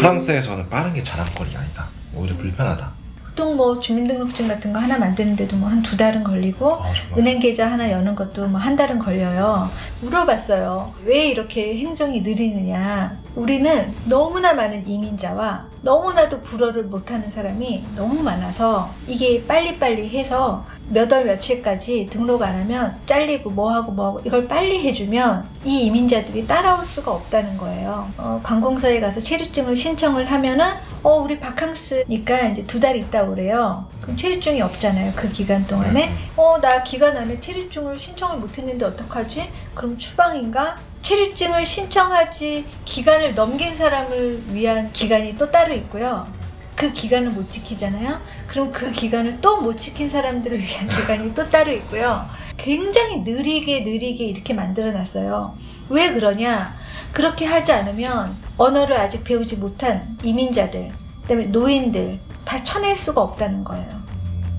프랑스에서는 빠른 게 자랑거리가 아니다. 오히려 불편하다. 보통 뭐 주민등록증 같은 거 하나 만드는데도 뭐 한 2달은 걸리고 은행 계좌 하나 여는 것도 뭐 1달은 걸려요. 물어봤어요. 왜 이렇게 행정이 느리느냐. 우리는 너무나 많은 이민자와 너무나도 불어를 못하는 사람이 너무 많아서 이게 빨리빨리 해서 몇 월 며칠까지 등록 안 하면 잘리고 뭐하고 이걸 빨리 해주면 이 이민자들이 따라올 수가 없다는 거예요. 관공서에 가서 체류증을 신청을 하면은 우리 바캉스니까 이제 2달 있다 오래요. 그럼 체류증이 없잖아요. 그 기간 동안에. 나 기간 안에 체류증을 신청을 못했는데 어떡하지? 그럼 추방인가? 체류증을 신청하지 기간을 넘긴 사람을 위한 기간이 또 따로 있고요. 그 기간을 못 지키잖아요. 그럼 그 기간을 또 못 지킨 사람들을 위한 기간이 또 따로 있고요. 굉장히 느리게 이렇게 만들어놨어요. 왜 그러냐? 그렇게 하지 않으면 언어를 아직 배우지 못한 이민자들, 그다음에 노인들 다 쳐낼 수가 없다는 거예요.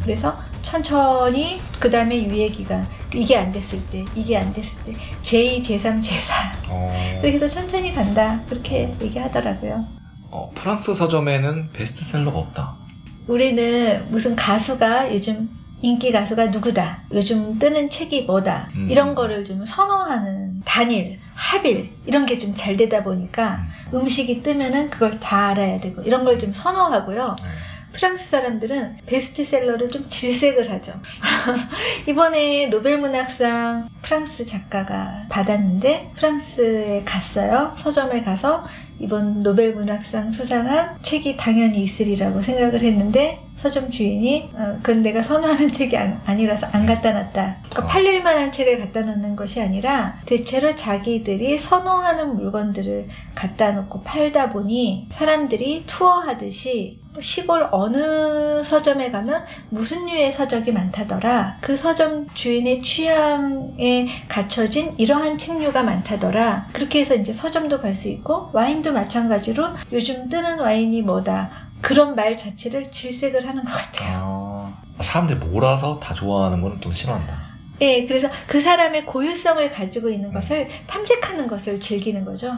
그래서 천천히 그 다음에 유예기간 이게 안 됐을 때 제2, 제3, 제4 그렇게 해서 천천히 간다 그렇게 얘기하더라고요. 프랑스 서점에는 베스트셀러가 없다. 우리는 무슨 가수가 요즘 인기 가수가 누구다, 요즘 뜨는 책이 뭐다 이런 거를 좀 선호하는 단일, 합일 이런 게 좀 잘 되다 보니까 음식이 뜨면은 그걸 다 알아야 되고 이런 걸 좀 선호하고요. 프랑스 사람들은 베스트셀러를 좀 질색을 하죠. 이번에 노벨문학상 프랑스 작가가 받았는데 프랑스에 갔어요. 서점에 가서 이번 노벨문학상 수상한 책이 당연히 있으리라고 생각을 했는데 서점 주인이 그건 내가 선호하는 책이 아니라서 안 갖다 놨다. 그러니까 팔릴 만한 책을 갖다 놓는 것이 아니라 대체로 자기들이 선호하는 물건들을 갖다 놓고 팔다 보니 사람들이 투어하듯이 시골 어느 서점에 가면 무슨 류의 서적이 많다더라. 그 서점 주인의 취향에 갖춰진 이러한 책류가 많다더라. 그렇게 해서 이제 서점도 갈 수 있고 와인도 마찬가지로 요즘 뜨는 와인이 뭐다. 그런 말 자체를 질색을 하는 것 같아요. 사람들이 몰아서 다 좋아하는 거는 또 싫어한다. 네, 그래서 그 사람의 고유성을 가지고 있는 것을 탐색하는 것을 즐기는 거죠.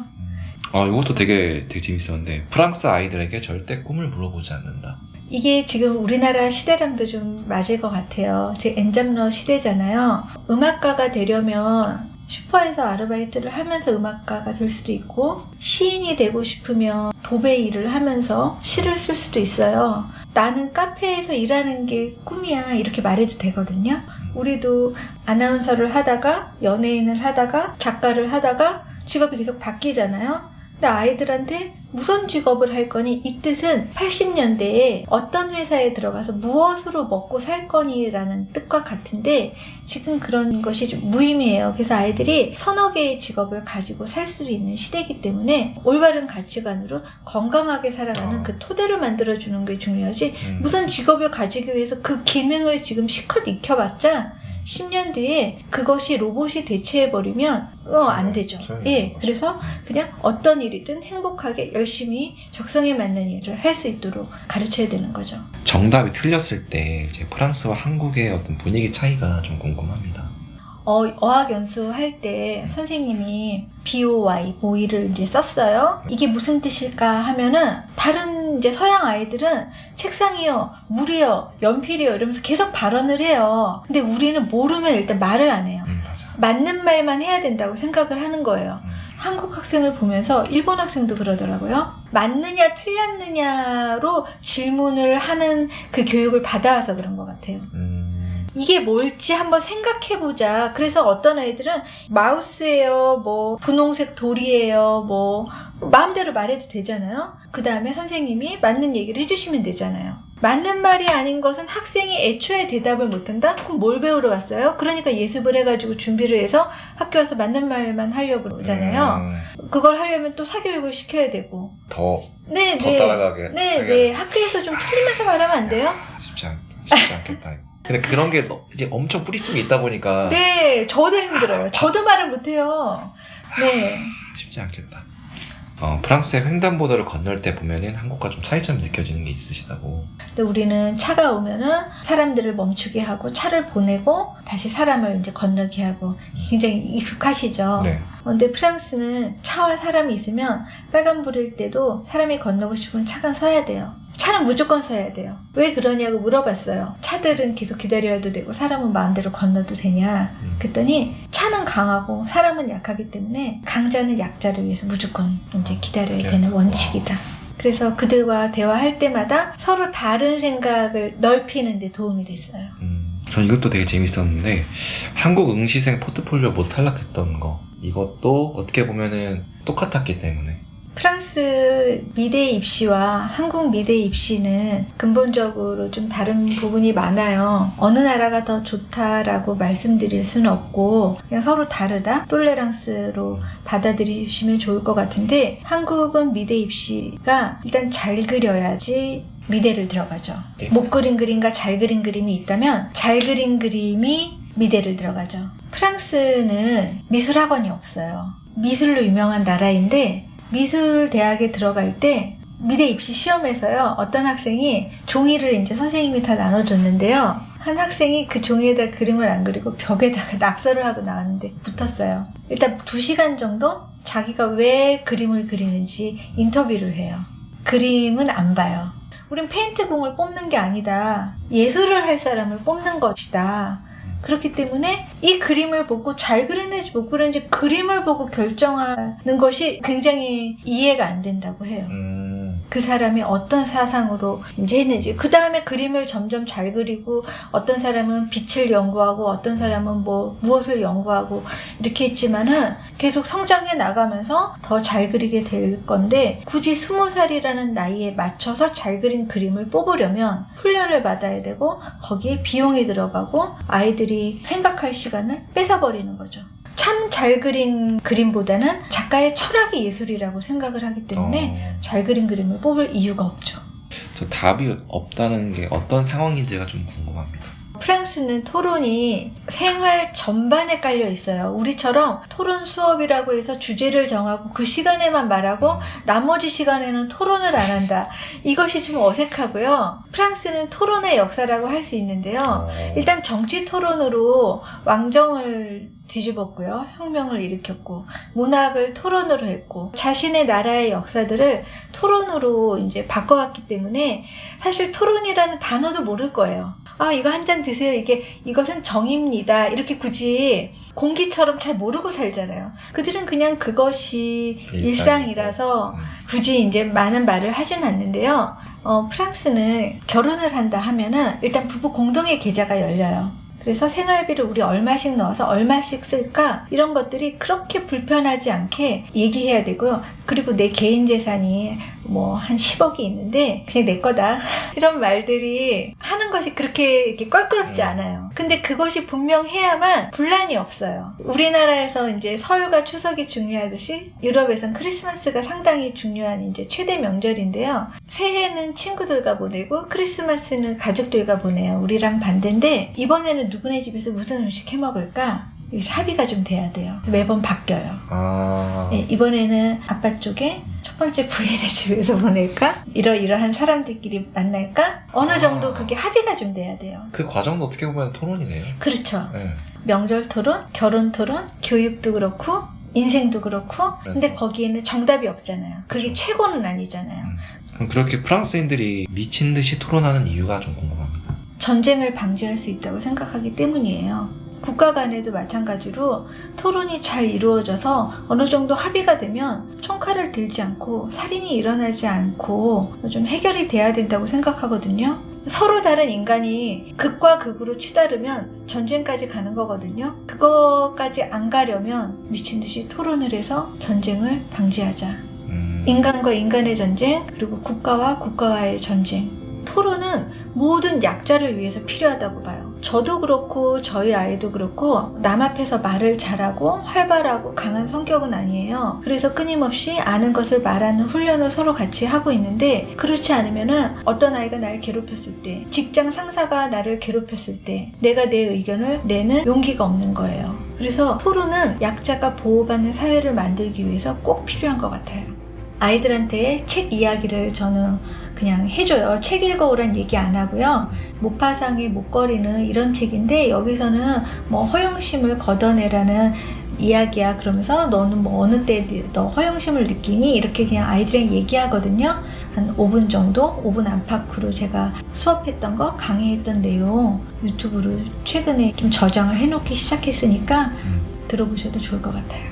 이것도 되게 재밌었는데 프랑스 아이들에게 절대 꿈을 물어보지 않는다. 이게 지금 우리나라 시대랑도 좀 맞을 것 같아요. 제 엔잡러 시대잖아요. 음악가가 되려면 슈퍼에서 아르바이트를 하면서 음악가가 될 수도 있고 시인이 되고 싶으면 도배 일을 하면서 시를 쓸 수도 있어요. 나는 카페에서 일하는 게 꿈이야 이렇게 말해도 되거든요. 우리도 아나운서를 하다가 연예인을 하다가 작가를 하다가 직업이 계속 바뀌잖아요. 근데 아이들한테 무슨 직업을 할 거니? 이 뜻은 80년대에 어떤 회사에 들어가서 무엇으로 먹고 살 거니라는 뜻과 같은데 지금 그런 것이 좀 무의미해요. 그래서 아이들이 서너 개의 직업을 가지고 살 수 있는 시대이기 때문에 올바른 가치관으로 건강하게 살아가는 그 토대를 만들어주는 게 중요하지 무슨 직업을 가지기 위해서 그 기능을 지금 실컷 익혀봤자 10년 뒤에 그것이 로봇이 대체해버리면 안 되죠. 예, 그래서 그냥 어떤 일이든 행복하게 열심히 적성에 맞는 일을 할 수 있도록 가르쳐야 되는 거죠. 정답이 틀렸을 때 이제 프랑스와 한국의 어떤 분위기 차이가 좀 궁금합니다. 어학 연수할 때 선생님이 BOY, 보이를 이제 썼어요. 이게 무슨 뜻일까 하면은 다른 이제 서양 아이들은 책상이요, 물이요, 연필이요 이러면서 계속 발언을 해요. 근데 우리는 모르면 일단 말을 안 해요. 맞아. 맞는 말만 해야 된다고 생각을 하는 거예요. 한국 학생을 보면서 일본 학생도 그러더라고요. 맞느냐 틀렸느냐로 질문을 하는 그 교육을 받아와서 그런 것 같아요. 이게 뭘지 한번 생각해보자. 그래서 어떤 아이들은 마우스예요, 뭐 분홍색 돌이에요, 뭐 마음대로 말해도 되잖아요. 그 다음에 선생님이 맞는 얘기를 해주시면 되잖아요. 맞는 말이 아닌 것은 학생이 애초에 대답을 못한다? 그럼 뭘 배우러 왔어요? 그러니까 예습을 해가지고 준비를 해서 학교 와서 맞는 말만 하려고 그러잖아요. 그걸 하려면 또 사교육을 시켜야 되고 더 따라가게. 네. 학교에서 좀 틀리면서 말하면 안 돼요? 쉽지 않겠다. 근데 그런 게 이제 엄청 뿌리 속에 있다 보니까 네, 저도 힘들어요. 저도 말을 못해요. 네. 쉽지 않겠다. 프랑스의 횡단보도를 건널 때 보면은 한국과 좀 차이점이 느껴지는 게 있으시다고. 근데 우리는 차가 오면은 사람들을 멈추게 하고 차를 보내고 다시 사람을 이제 건너게 하고 굉장히 익숙하시죠. 네. 근데 프랑스는 차와 사람이 있으면 빨간불일 때도 사람이 건너고 싶으면 차가 서야 돼요. 차는 무조건 서야 돼요. 왜 그러냐고 물어봤어요. 차들은 계속 기다려도 되고 사람은 마음대로 건너도 되냐. 그랬더니 차는 강하고 사람은 약하기 때문에 강자는 약자를 위해서 무조건 이제 기다려야 되는 원칙이다. 그래서 그들과 대화할 때마다 서로 다른 생각을 넓히는 데 도움이 됐어요. 전 이것도 되게 재밌었는데 한국 응시생 포트폴리오 모두 탈락했던 거, 이것도 어떻게 보면은 똑같았기 때문에. 프랑스 미대 입시와 한국 미대 입시는 근본적으로 좀 다른 부분이 많아요. 어느 나라가 더 좋다라고 말씀드릴 수는 없고 그냥 서로 다르다, 똘레랑스로 받아들이시면 좋을 것 같은데, 한국은 미대 입시가 일단 잘 그려야지 미대를 들어가죠. 네. 못 그린 그림과 잘 그린 그림이 있다면 잘 그린 그림이 미대를 들어가죠. 프랑스는 미술학원이 없어요. 미술로 유명한 나라인데 미술 대학에 들어갈 때 미대 입시 시험에서요, 어떤 학생이 종이를 이제 선생님이 다 나눠줬는데요, 한 학생이 그 종이에다 그림을 안 그리고 벽에다가 낙서를 하고 나왔는데 붙었어요. 일단 2시간 정도 자기가 왜 그림을 그리는지 인터뷰를 해요. 그림은 안 봐요. 우린 페인트공을 뽑는 게 아니다, 예술을 할 사람을 뽑는 것이다. 그렇기 때문에 이 그림을 보고 잘 그렸는지 못 그렸는지 그림을 보고 결정하는 것이 굉장히 이해가 안 된다고 해요. 그 사람이 어떤 사상으로 이제 했는지, 그 다음에 그림을 점점 잘 그리고 어떤 사람은 빛을 연구하고 어떤 사람은 뭐 무엇을 연구하고 이렇게 했지만은 계속 성장해 나가면서 더 잘 그리게 될 건데, 굳이 20살이라는 나이에 맞춰서 잘 그린 그림을 뽑으려면 훈련을 받아야 되고 거기에 비용이 들어가고 아이들이 생각할 시간을 뺏어버리는 거죠. 참 잘 그린 그림보다는 작가의 철학이 예술이라고 생각을 하기 때문에 잘 그린 그림을 뽑을 이유가 없죠. 저 답이 없다는 게 어떤 상황인지가 좀 궁금합니다. 프랑스는 토론이 생활 전반에 깔려 있어요. 우리처럼 토론 수업이라고 해서 주제를 정하고 그 시간에만 말하고 나머지 시간에는 토론을 안 한다. 이것이 좀 어색하고요. 프랑스는 토론의 역사라고 할 수 있는데요. 일단 정치 토론으로 왕정을 뒤집었고요. 혁명을 일으켰고, 문학을 토론으로 했고, 자신의 나라의 역사들을 토론으로 이제 바꿔왔기 때문에 사실 토론이라는 단어도 모를 거예요. 아, 이거 한 잔 드세요. 이것은 정입니다. 이렇게 굳이 공기처럼 잘 모르고 살잖아요. 그들은 그냥 그것이 일상이라서 굳이 이제 많은 말을 하진 않는데요. 프랑스는 결혼을 한다 하면은 일단 부부 공동의 계좌가 열려요. 그래서 생활비를 우리 얼마씩 넣어서 얼마씩 쓸까? 이런 것들이 그렇게 불편하지 않게 얘기해야 되고요. 그리고 내 개인 재산이 뭐 한 10억이 있는데 그냥 내 거다. 이런 말들이 하는 것이 그렇게 이렇게 껄끄럽지 않아요. 근데 그것이 분명해야만 분란이 없어요. 우리나라에서 이제 설과 추석이 중요하듯이 유럽에선 크리스마스가 상당히 중요한 이제 최대 명절인데요. 새해는 친구들과 보내고 크리스마스는 가족들과 보내요. 우리랑 반대인데, 이번에는 누구네 집에서 무슨 음식 해 먹을까? 이게 합의가 좀 돼야 돼요. 매번 바뀌어요. 네, 이번에는 아빠 쪽에 첫 번째 부인의 집에서 보낼까? 이러한 사람들끼리 만날까? 어느 정도 그게 합의가 좀 돼야 돼요. 그 과정도 어떻게 보면 토론이네요. 그렇죠. 네. 명절 토론, 결혼 토론, 교육도 그렇고 인생도 그렇고. 근데 거기에는 정답이 없잖아요. 그게 그렇죠. 최고는 아니잖아요. 그럼 그렇게 프랑스인들이 미친 듯이 토론하는 이유가 좀 궁금합니다. 전쟁을 방지할 수 있다고 생각하기 때문이에요. 국가 간에도 마찬가지로 토론이 잘 이루어져서 어느 정도 합의가 되면 총칼을 들지 않고 살인이 일어나지 않고 좀 해결이 돼야 된다고 생각하거든요. 서로 다른 인간이 극과 극으로 치다르면 전쟁까지 가는 거거든요. 그거까지 안 가려면 미친 듯이 토론을 해서 전쟁을 방지하자. 인간과 인간의 전쟁, 그리고 국가와 국가와의 전쟁. 토론은 모든 약자를 위해서 필요하다고 봐요. 저도 그렇고 저희 아이도 그렇고 남 앞에서 말을 잘하고 활발하고 강한 성격은 아니에요. 그래서 끊임없이 아는 것을 말하는 훈련을 서로 같이 하고 있는데, 그렇지 않으면은 어떤 아이가 나를 괴롭혔을 때, 직장 상사가 나를 괴롭혔을 때 내가 내 의견을 내는 용기가 없는 거예요. 그래서 토론은 약자가 보호받는 사회를 만들기 위해서 꼭 필요한 것 같아요. 아이들한테 책 이야기를 저는 그냥 해줘요. 책 읽어오란 얘기 안 하고요. 모파상의 목걸이는 이런 책인데 여기서는 뭐 허영심을 걷어내라는 이야기야. 그러면서 너는 뭐 어느 때 너 허영심을 느끼니? 이렇게 그냥 아이들이랑 얘기하거든요. 한 5분 정도? 5분 안팎으로 제가 수업했던 거, 강의했던 내용 유튜브로 최근에 좀 저장을 해놓기 시작했으니까 들어보셔도 좋을 것 같아요.